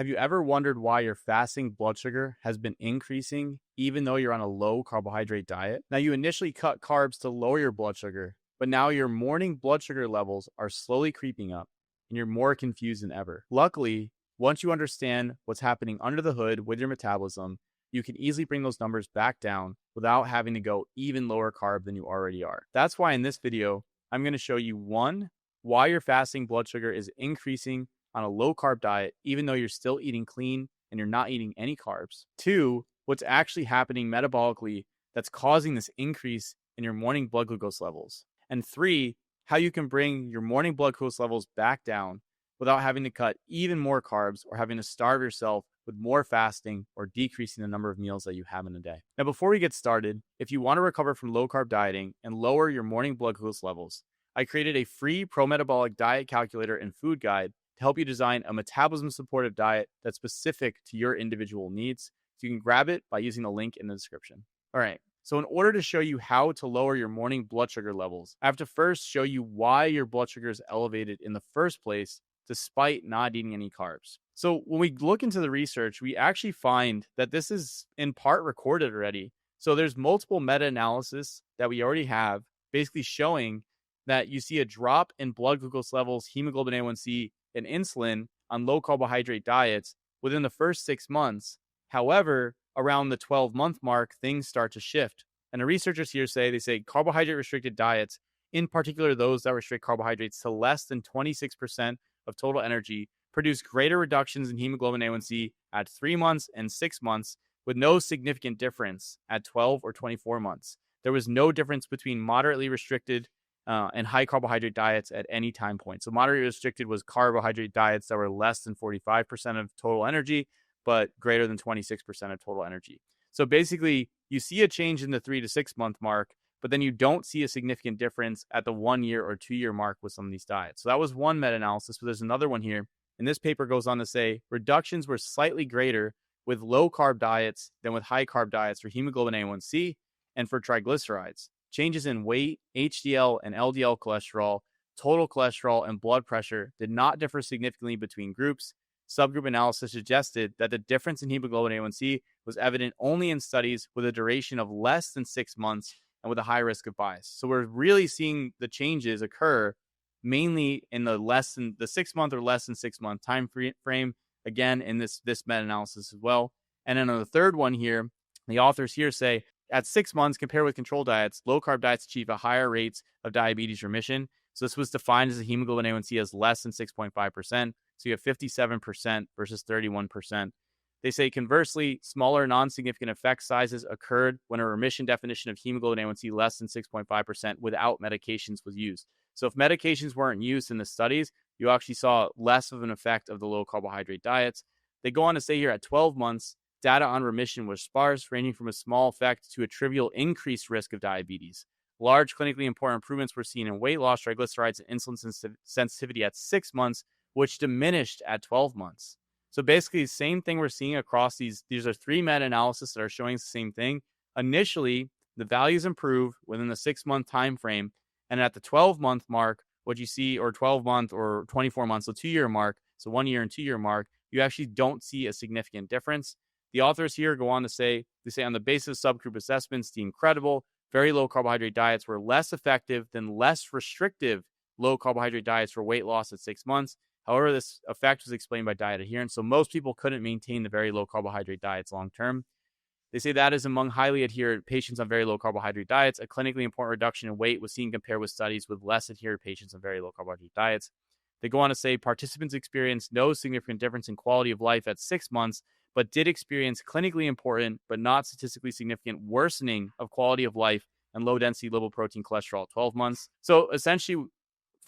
Have you ever wondered why your fasting blood sugar has been increasing even though you're on a low carbohydrate diet? Now, you initially cut carbs to lower your blood sugar, but now your morning blood sugar levels are slowly creeping up and you're more confused than ever. Luckily, once you understand what's happening under the hood with your metabolism, you can easily bring those numbers back down without having to go even lower carb than you already are. That's why in this video, I'm going to show you one, why your fasting blood sugar is increasing on a low carb diet, even though you're still eating clean and you're not eating any carbs. Two, what's actually happening metabolically that's causing this increase in your morning blood glucose levels. And three, how you can bring your morning blood glucose levels back down without having to cut even more carbs or having to starve yourself with more fasting or decreasing the number of meals that you have in a day. Now, before we get started, if you want to recover from low carb dieting and lower your morning blood glucose levels, I created a free pro-metabolic diet calculator and food guide to help you design a metabolism-supportive diet that's specific to your individual needs. So you can grab it by using the link in the description. All right, so in order to show you how to lower your morning blood sugar levels, I have to first show you why your blood sugar is elevated in the first place despite not eating any carbs. So when we look into the research, we actually find that this is in part recorded already. So there's multiple meta-analysis that we already have basically showing that you see a drop in blood glucose levels, hemoglobin A1C, and insulin on low carbohydrate diets within the first 6 months. However, around the 12-month mark, things start to shift. And the researchers here say carbohydrate restricted diets, in particular those that restrict carbohydrates to less than 26% of total energy, produce greater reductions in hemoglobin A1C at 3 months and 6 months, with no significant difference at 12 or 24 months. There was no difference between moderately restricted and high carbohydrate diets at any time point. So moderately restricted was carbohydrate diets that were less than 45% of total energy, but greater than 26% of total energy. So basically, you see a change in the 3 to 6 month mark, but then you don't see a significant difference at the 1 year or 2 year mark with some of these diets. So that was one meta-analysis, but there's another one here. And this paper goes on to say reductions were slightly greater with low carb diets than with high carb diets for hemoglobin A1C and for triglycerides. Changes in weight, HDL and LDL cholesterol, total cholesterol, and blood pressure did not differ significantly between groups. Subgroup analysis suggested that the difference in hemoglobin A1C was evident only in studies with a duration of less than 6 months and with a high risk of bias. So we're really seeing the changes occur mainly in the 6 month or less than 6 month time frame, again, in this meta-analysis as well. And then on the third one here, the authors here say, at 6 months, compared with control diets, low-carb diets achieve a higher rates of diabetes remission. So this was defined as a hemoglobin A1C as less than 6.5%. So you have 57% versus 31%. They say, conversely, smaller non-significant effect sizes occurred when a remission definition of hemoglobin A1C less than 6.5% without medications was used. So if medications weren't used in the studies, you actually saw less of an effect of the low-carbohydrate diets. They go on to say here at 12 months, data on remission was sparse, ranging from a small effect to a trivial increased risk of diabetes. Large clinically important improvements were seen in weight loss, triglycerides, and insulin sensitivity at 6 months, which diminished at 12 months. So basically, the same thing we're seeing across these are 3 meta-analyses that are showing the same thing. Initially, the values improve within the 6 month time frame, and at the 12 month mark, what you see, or 12 month or 24 months, so 2 year mark, so 1 year and 2 year mark, you actually don't see a significant difference. The authors here go on to say, on the basis of subgroup assessments deemed credible, very low carbohydrate diets were less effective than less restrictive low carbohydrate diets for weight loss at 6 months. However, this effect was explained by diet adherence. So most people couldn't maintain the very low carbohydrate diets long term. They say that is among highly adherent patients on very low carbohydrate diets. A clinically important reduction in weight was seen compared with studies with less adherent patients on very low carbohydrate diets. They go on to say participants experienced no significant difference in quality of life at 6 months, but did experience clinically important but not statistically significant worsening of quality of life and low-density lipoprotein cholesterol at 12 months. So essentially,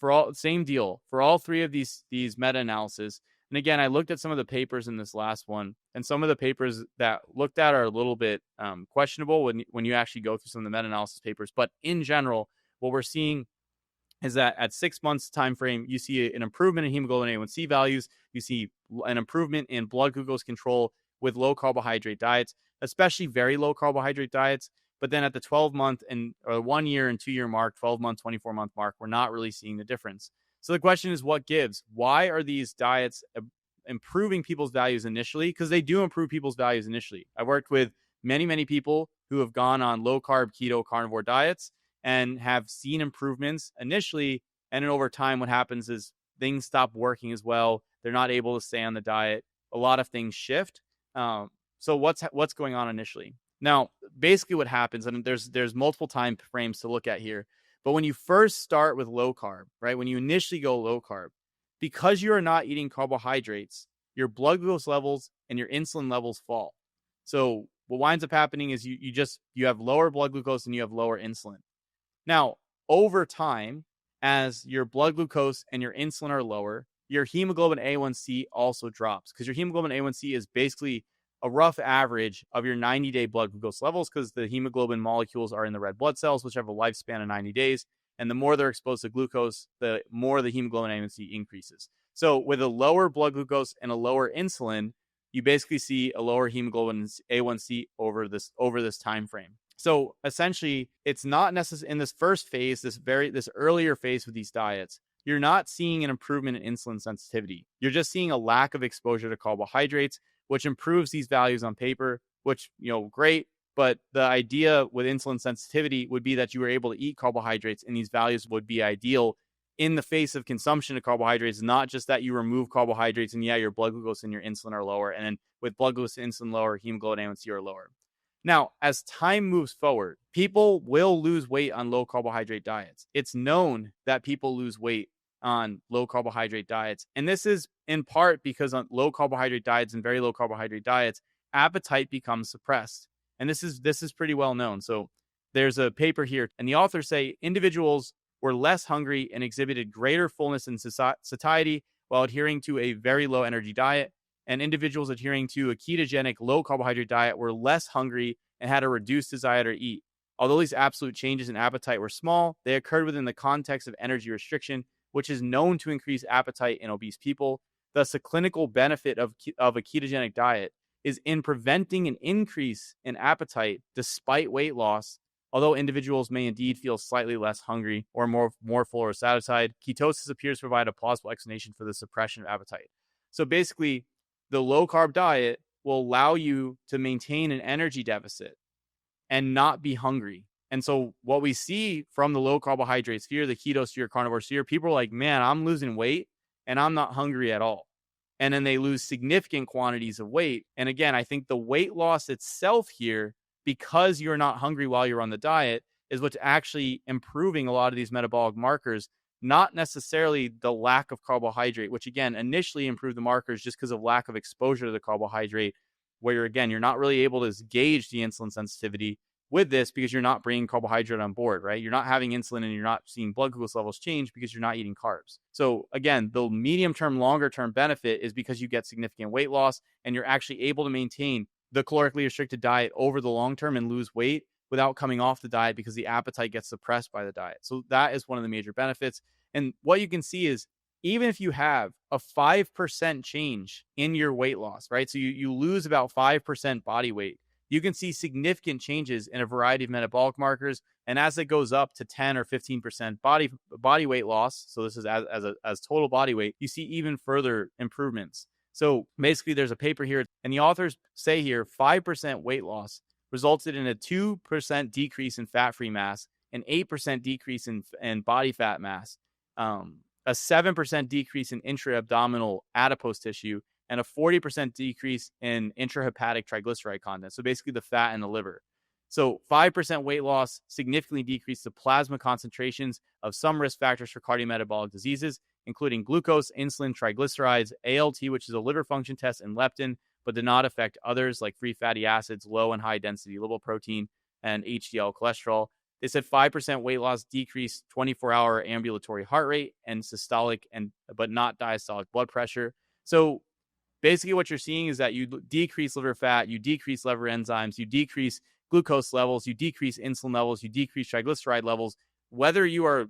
for all 3 of these meta-analyses, and again, I looked at some of the papers in this last one, and some of the papers that looked at are a little bit questionable when you actually go through some of the meta-analysis papers. But in general, what we're seeing is that at 6 months time frame, you see an improvement in hemoglobin A1C values. You see an improvement in blood glucose control with low carbohydrate diets, especially very low carbohydrate diets. But then at the 12 month or 1 year and 2 year mark, 12 month, 24 month mark, we're not really seeing the difference. So the question is, what gives? Why are these diets improving people's values initially, because they do improve people's values initially. I worked with many people who have gone on low carb, keto, carnivore diets and have seen improvements initially. And then over time, what happens is things stop working as well. They're not able to stay on the diet. A lot of things shift. So what's going on initially? Now, basically what happens, and there's multiple time frames to look at here, but when you first start with low carb, right? When you initially go low carb, because you are not eating carbohydrates, your blood glucose levels and your insulin levels fall. So what winds up happening is you have lower blood glucose and you have lower insulin. Now, over time, as your blood glucose and your insulin are lower, your hemoglobin A1C also drops, because your hemoglobin A1C is basically a rough average of your 90-day blood glucose levels, because the hemoglobin molecules are in the red blood cells, which have a lifespan of 90 days. And the more they're exposed to glucose, the more the hemoglobin A1C increases. So with a lower blood glucose and a lower insulin, you basically see a lower hemoglobin A1C over this time frame. So essentially, it's not necessary in this first phase, this earlier phase with these diets, you're not seeing an improvement in insulin sensitivity. You're just seeing a lack of exposure to carbohydrates, which improves these values on paper, which, great. But the idea with insulin sensitivity would be that you were able to eat carbohydrates and these values would be ideal in the face of consumption of carbohydrates, not just that you remove carbohydrates and your blood glucose and your insulin are lower. And then with blood glucose and insulin lower, hemoglobin A1C are lower. Now, as time moves forward, people will lose weight on low carbohydrate diets. It's known that people lose weight on low carbohydrate diets. And this is in part because on low carbohydrate diets and very low carbohydrate diets, appetite becomes suppressed. And this is pretty well known. So there's a paper here, and the authors say individuals were less hungry and exhibited greater fullness and satiety while adhering to a very low energy diet. And individuals adhering to a ketogenic low carbohydrate diet were less hungry and had a reduced desire to eat. Although these absolute changes in appetite were small, they occurred within the context of energy restriction, which is known to increase appetite in obese people. Thus, a clinical benefit of a ketogenic diet is in preventing an increase in appetite despite weight loss. Although individuals may indeed feel slightly less hungry or more full or satisfied, ketosis appears to provide a plausible explanation for the suppression of appetite. So basically, the low-carb diet will allow you to maintain an energy deficit and not be hungry. And so what we see from the low carbohydrate sphere, the keto sphere, carnivore sphere, people are like, man, I'm losing weight and I'm not hungry at all. And then they lose significant quantities of weight. And again, I think the weight loss itself here, because you're not hungry while you're on the diet, is what's actually improving a lot of these metabolic markers, not necessarily the lack of carbohydrate, which again, initially improved the markers just because of lack of exposure to the carbohydrate, where you're not really able to gauge the insulin sensitivity with this because you're not bringing carbohydrate on board, right? You're not having insulin and you're not seeing blood glucose levels change because you're not eating carbs. So again, the medium-term, longer-term benefit is because you get significant weight loss and you're actually able to maintain the calorically restricted diet over the long term and lose weight without coming off the diet because the appetite gets suppressed by the diet. So that is one of the major benefits. And what you can see is even if you have a 5% change in your weight loss, right? So you lose about 5% body weight, you can see significant changes in a variety of metabolic markers. And as it goes up to 10 or 15% body weight loss, so this is as total body weight, you see even further improvements. So basically there's a paper here and the authors say here 5% weight loss resulted in a 2% decrease in fat-free mass, an 8% decrease in body fat mass, a 7% decrease in intra-abdominal adipose tissue, and a 40% decrease in intrahepatic triglyceride content. So basically the fat in the liver. So 5% weight loss significantly decreased the plasma concentrations of some risk factors for cardiometabolic diseases, including glucose, insulin, triglycerides, ALT, which is a liver function test, and leptin, but did not affect others like free fatty acids, low and high density lipoprotein, and HDL cholesterol. They said 5% weight loss decreased 24-hour ambulatory heart rate and systolic but not diastolic blood pressure. So basically what you're seeing is that you decrease liver fat, you decrease liver enzymes, you decrease glucose levels, you decrease insulin levels, you decrease triglyceride levels, whether you are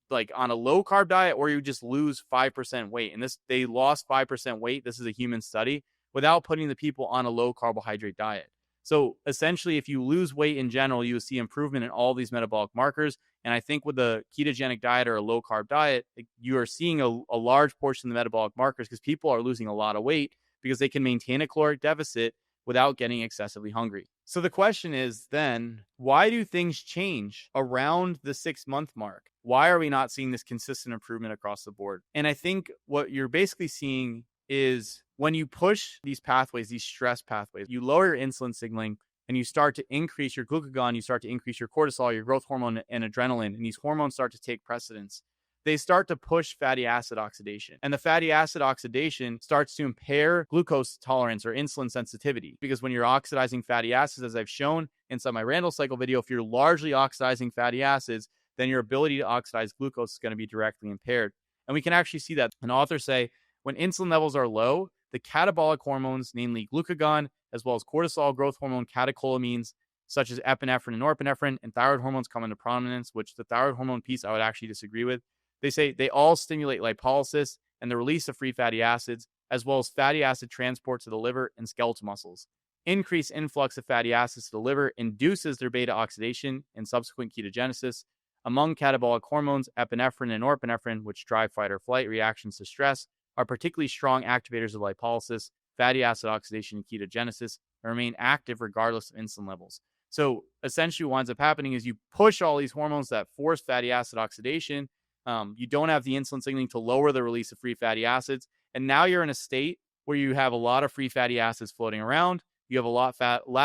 like on a low carb diet or you just lose 5% weight. And they lost 5% weight. This is a human study without putting the people on a low carbohydrate diet. So essentially, if you lose weight in general, you will see improvement in all these metabolic markers. And I think with a ketogenic diet or a low carb diet, you are seeing a large portion of the metabolic markers because people are losing a lot of weight because they can maintain a caloric deficit without getting excessively hungry. So the question is then, why do things change around the 6-month mark? Why are we not seeing this consistent improvement across the board? And I think what you're basically seeing is when you push these pathways, these stress pathways, you lower your insulin signaling and you start to increase your glucagon, you start to increase your cortisol, your growth hormone, and adrenaline, and these hormones start to take precedence. They start to push fatty acid oxidation. And the fatty acid oxidation starts to impair glucose tolerance or insulin sensitivity. Because when you're oxidizing fatty acids, as I've shown inside my Randle cycle video, if you're largely oxidizing fatty acids, then your ability to oxidize glucose is going to be directly impaired. And we can actually see that. An author say, when insulin levels are low, the catabolic hormones, namely glucagon, as well as cortisol, growth hormone, catecholamines, such as epinephrine and norepinephrine, and thyroid hormones come into prominence, which the thyroid hormone piece I would actually disagree with. They say they all stimulate lipolysis and the release of free fatty acids, as well as fatty acid transport to the liver and skeletal muscles. Increased influx of fatty acids to the liver induces their beta oxidation and subsequent ketogenesis. Among catabolic hormones, epinephrine and norepinephrine, which drive fight or flight reactions to stress, are particularly strong activators of lipolysis, fatty acid oxidation, and ketogenesis, and remain active regardless of insulin levels. So essentially what ends up happening is you push all these hormones that force fatty acid oxidation. You don't have the insulin signaling to lower the release of free fatty acids. And now you're in a state where you have a lot of free fatty acids floating around. You have a lot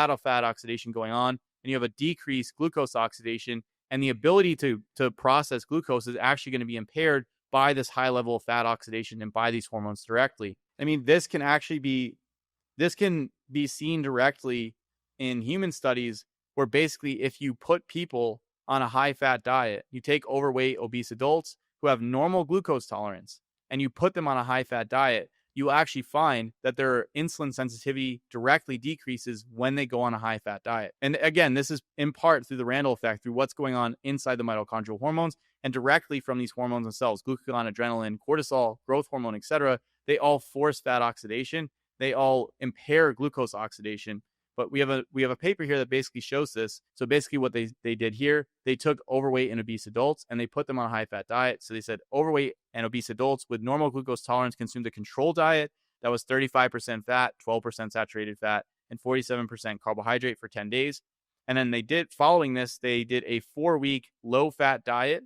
of fat oxidation going on, and you have a decreased glucose oxidation. And the ability to process glucose is actually going to be impaired by this high level of fat oxidation and by these hormones directly. I mean, this can be seen directly in human studies where basically if you put people on a high fat diet, you take overweight, obese adults who have normal glucose tolerance and you put them on a high fat diet, you actually find that their insulin sensitivity directly decreases when they go on a high fat diet. And again, this is in part through the Randle effect, through what's going on inside the mitochondrial hormones and directly from these hormones themselves, glucagon, adrenaline, cortisol, growth hormone, etc. They all force fat oxidation. They all impair glucose oxidation. But we have a paper here that basically shows this. So basically what they did here, they took overweight and obese adults and they put them on a high fat diet. So they said overweight and obese adults with normal glucose tolerance consumed a control diet that was 35% fat, 12% saturated fat, and 47% carbohydrate for 10 days. And then following this, they did a 4-week low fat diet.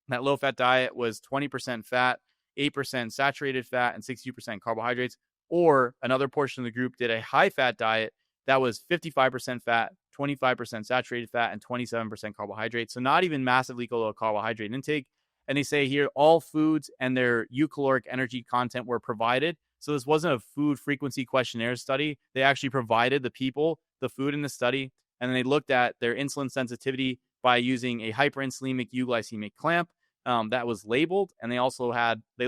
That low fat diet was 20% fat, 8% saturated fat, and 62% carbohydrates. Or another portion of the group did a high fat diet that was 55% fat, 25% saturated fat, and 27% carbohydrates. So not even massively low carbohydrate intake. And they say here all foods and their eucaloric energy content were provided. So this wasn't a food frequency questionnaire study. They actually provided the people the food in the study. And then they looked at their insulin sensitivity by using a hyperinsulinic euglycemic clamp that was labeled. And they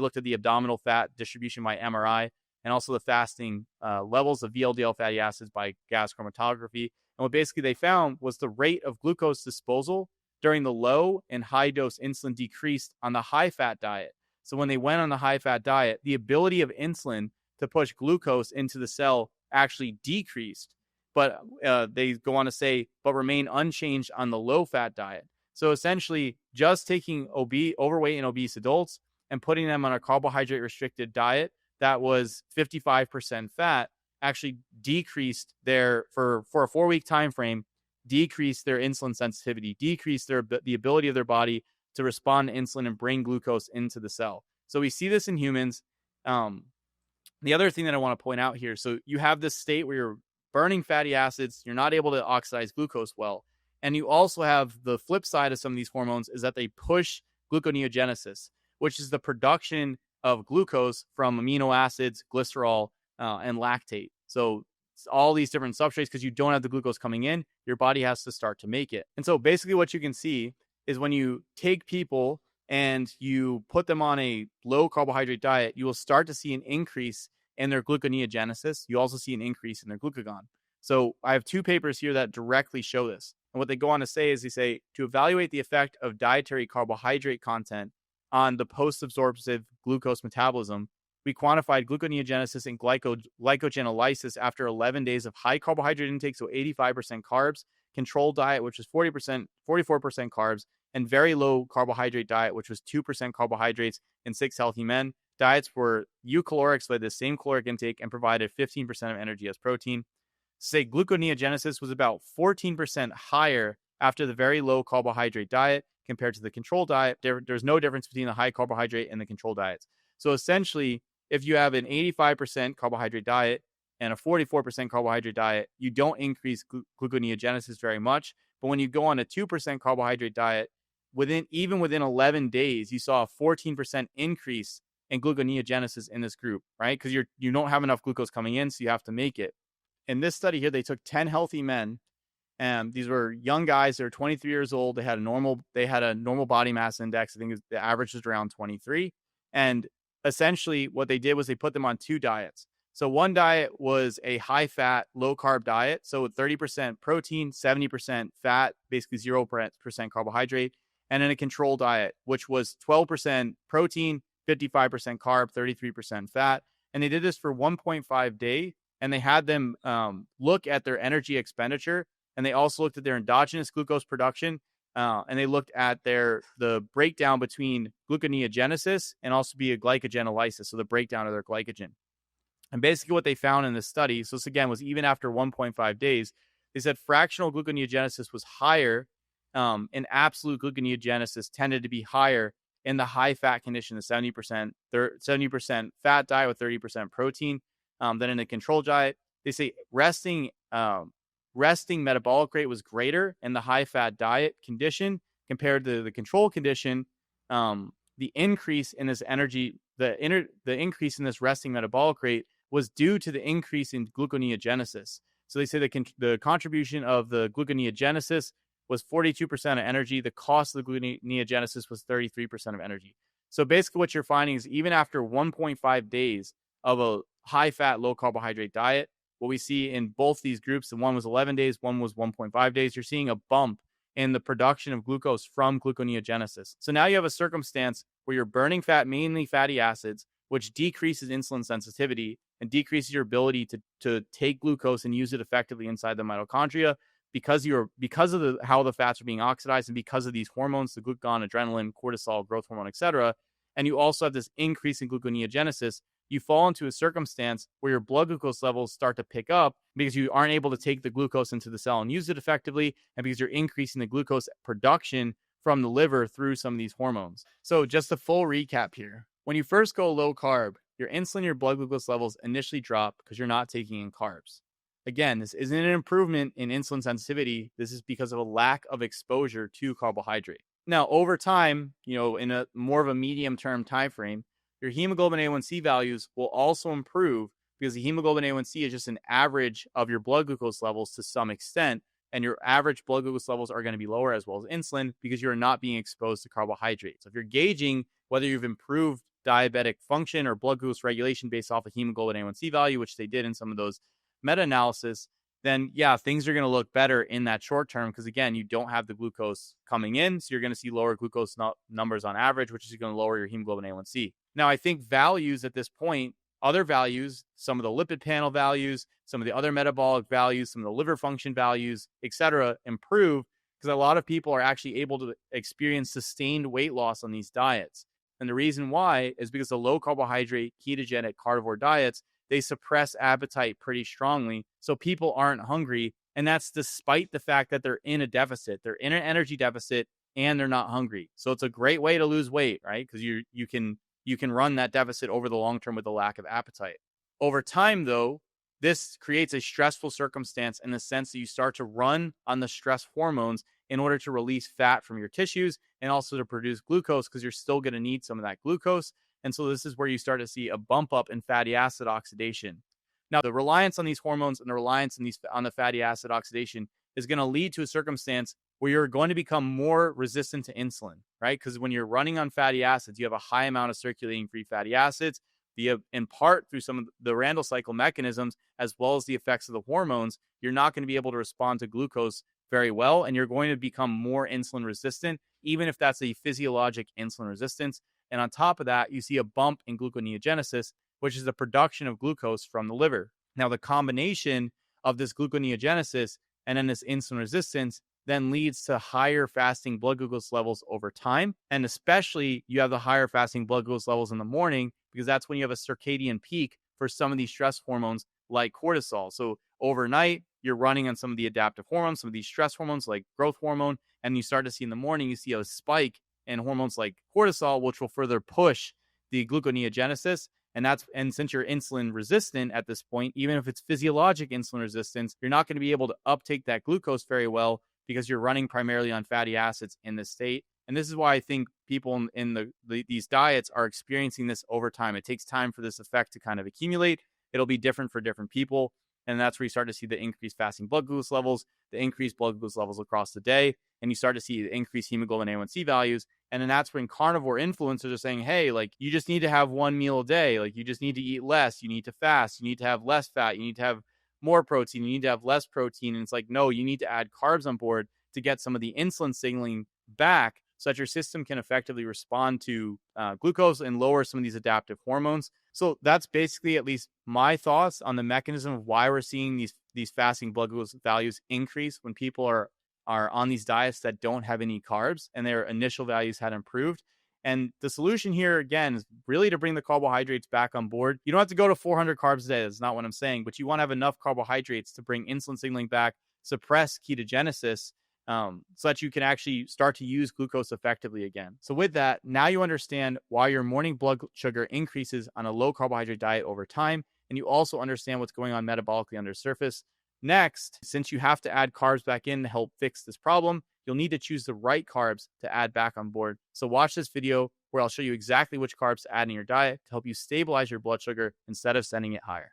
looked at the abdominal fat distribution by MRI and also the fasting levels of VLDL fatty acids by gas chromatography. And what basically they found was the rate of glucose disposal during the low and high dose insulin decreased on the high fat diet. So when they went on the high fat diet, the ability of insulin to push glucose into the cell actually decreased. But they go on to say, but remain unchanged on the low fat diet. So essentially just taking overweight and obese adults and putting them on a carbohydrate restricted diet that was 55% fat actually decreased for a 4-week time frame, decreased their insulin sensitivity, decreased the ability of their body to respond to insulin and bring glucose into the cell. So we see this in humans. The other thing that I want to point out here, so you have this state where you're burning fatty acids, you're not able to oxidize glucose well. And you also have the flip side of some of these hormones is that they push gluconeogenesis, which is the production of glucose from amino acids, glycerol, and lactate. So all these different substrates, because you don't have the glucose coming in, your body has to start to make it. And so basically what you can see is when you take people and you put them on a low carbohydrate diet, you will start to see an increase in their gluconeogenesis. You also see an increase in their glucagon. So I have 2 papers here that directly show this. And what they go on to say is they say to evaluate the effect of dietary carbohydrate content on the post-absorptive glucose metabolism, we quantified gluconeogenesis and glycogenolysis after 11 days of high carbohydrate intake, so 85% carbs, controlled diet, which was 44% carbs, and very low carbohydrate diet, which was 2% carbohydrates in 6 healthy men. Diets were eucaloric, so they had the same caloric intake and provided 15% of energy as protein. Say gluconeogenesis was about 14% higher after the very low carbohydrate diet compared to the control diet. There's no difference between the high carbohydrate and the control diets. So essentially, if you have an 85% carbohydrate diet and a 44% carbohydrate diet, you don't increase gluconeogenesis very much. But when you go on a 2% carbohydrate diet, within 11 days, you saw a 14% increase in gluconeogenesis in this group, right? Because you don't have enough glucose coming in, so you have to make it. In this study here, they took 10 healthy men, and these were young guys. They were 23 years old. They had a normal body mass index. I think the average was around 23. And essentially, what they did was they put them on 2 diets. So one diet was a high-fat, low-carb diet. So 30% protein, 70% fat, basically 0% carbohydrate. And then a control diet, which was 12% protein, 55% carb, 33% fat. And they did this for 1.5 days. And they had them look at their energy expenditure. And they also looked at their endogenous glucose production. And they looked at the breakdown between gluconeogenesis and also be a glycogenolysis, so the breakdown of their glycogen. And basically what they found in this study, so this again was even after 1.5 days, they said fractional gluconeogenesis was higher, and absolute gluconeogenesis tended to be higher in the high fat condition, the 70% fat diet with 30% protein, than in the control diet. They say resting metabolic rate was greater in the high fat diet condition compared to the control condition. The increase in this energy, the increase in this resting metabolic rate was due to the increase in gluconeogenesis. So they say the contribution of the gluconeogenesis was 42% of energy. The cost of the gluconeogenesis was 33% of energy. So basically what you're finding is even after 1.5 days of a high fat, low carbohydrate diet, what we see in both these groups, and one was 11 days, one was 1.5 days, you're seeing a bump in the production of glucose from gluconeogenesis. So now you have a circumstance where you're burning fat, mainly fatty acids, which decreases insulin sensitivity and decreases your ability to take glucose and use it effectively inside the mitochondria because of how the fats are being oxidized and because of these hormones, the glucagon, adrenaline, cortisol, growth hormone, etc. And you also have this increase in gluconeogenesis. You fall into a circumstance where your blood glucose levels start to pick up because you aren't able to take the glucose into the cell and use it effectively, and because you're increasing the glucose production from the liver through some of these hormones. So just a full recap here. When you first go low carb, your insulin, your blood glucose levels initially drop because you're not taking in carbs. Again, this isn't an improvement in insulin sensitivity. This is because of a lack of exposure to carbohydrate. Now, over time, in a more of a medium-term time frame, your hemoglobin A1C values will also improve because the hemoglobin A1C is just an average of your blood glucose levels to some extent, and your average blood glucose levels are going to be lower as well as insulin because you're not being exposed to carbohydrates. So if you're gauging whether you've improved diabetic function or blood glucose regulation based off of hemoglobin A1C value, which they did in some of those meta-analysis, then yeah, things are going to look better in that short term because again, you don't have the glucose coming in, so you're going to see lower glucose numbers on average, which is going to lower your hemoglobin A1C. Now, I think values at this point, other values, some of the lipid panel values, some of the other metabolic values, some of the liver function values, etc., improve because a lot of people are actually able to experience sustained weight loss on these diets. And the reason why is because the low carbohydrate, ketogenic, carnivore diets, they suppress appetite pretty strongly. So people aren't hungry. And that's despite the fact that they're in a deficit. They're in an energy deficit and they're not hungry. So it's a great way to lose weight, right? Because you can run that deficit over the long term with a lack of appetite. Over time, though, this creates a stressful circumstance in the sense that you start to run on the stress hormones in order to release fat from your tissues and also to produce glucose because you're still going to need some of that glucose. And so this is where you start to see a bump up in fatty acid oxidation. Now, the reliance on these hormones and the reliance on the fatty acid oxidation is going to lead to a circumstance where you're going to become more resistant to insulin, right? Because when you're running on fatty acids, you have a high amount of circulating free fatty acids. In part through some of the Randle cycle mechanisms, as well as the effects of the hormones, you're not going to be able to respond to glucose very well, and you're going to become more insulin resistant, even if that's a physiologic insulin resistance. And on top of that, you see a bump in gluconeogenesis, which is the production of glucose from the liver. Now, the combination of this gluconeogenesis and then this insulin resistance then leads to higher fasting blood glucose levels over time. And especially you have the higher fasting blood glucose levels in the morning because that's when you have a circadian peak for some of these stress hormones like cortisol. So overnight, you're running on some of the adaptive hormones, some of these stress hormones like growth hormone, and you start to see in the morning, you see a spike in hormones like cortisol, which will further push the gluconeogenesis. And since you're insulin resistant at this point, even if it's physiologic insulin resistance, you're not going to be able to uptake that glucose very well because you're running primarily on fatty acids in this state. And this is why I think people in these diets are experiencing this over time. It takes time for this effect to kind of accumulate. It'll be different for different people. And that's where you start to see the increased fasting blood glucose levels, the increased blood glucose levels across the day. And you start to see the increased hemoglobin A1C values. And then that's when carnivore influencers are saying, hey, like you just need to have one meal a day. Like you just need to eat less. You need to fast. You need to have less fat. You need to have more protein. You need to have less protein. And it's like, no, you need to add carbs on board to get some of the insulin signaling back so that your system can effectively respond to glucose and lower some of these adaptive hormones. So that's basically at least my thoughts on the mechanism of why we're seeing these fasting blood glucose values increase when people are on these diets that don't have any carbs and their initial values had improved. And the solution here, again, is really to bring the carbohydrates back on board. You don't have to go to 400 carbs a day. That's not what I'm saying. But you want to have enough carbohydrates to bring insulin signaling back, suppress ketogenesis, so that you can actually start to use glucose effectively again. So with that, now you understand why your morning blood sugar increases on a low carbohydrate diet over time. And you also understand what's going on metabolically under the surface. Next, since you have to add carbs back in to help fix this problem, you'll need to choose the right carbs to add back on board. So watch this video where I'll show you exactly which carbs to add in your diet to help you stabilize your blood sugar instead of sending it higher.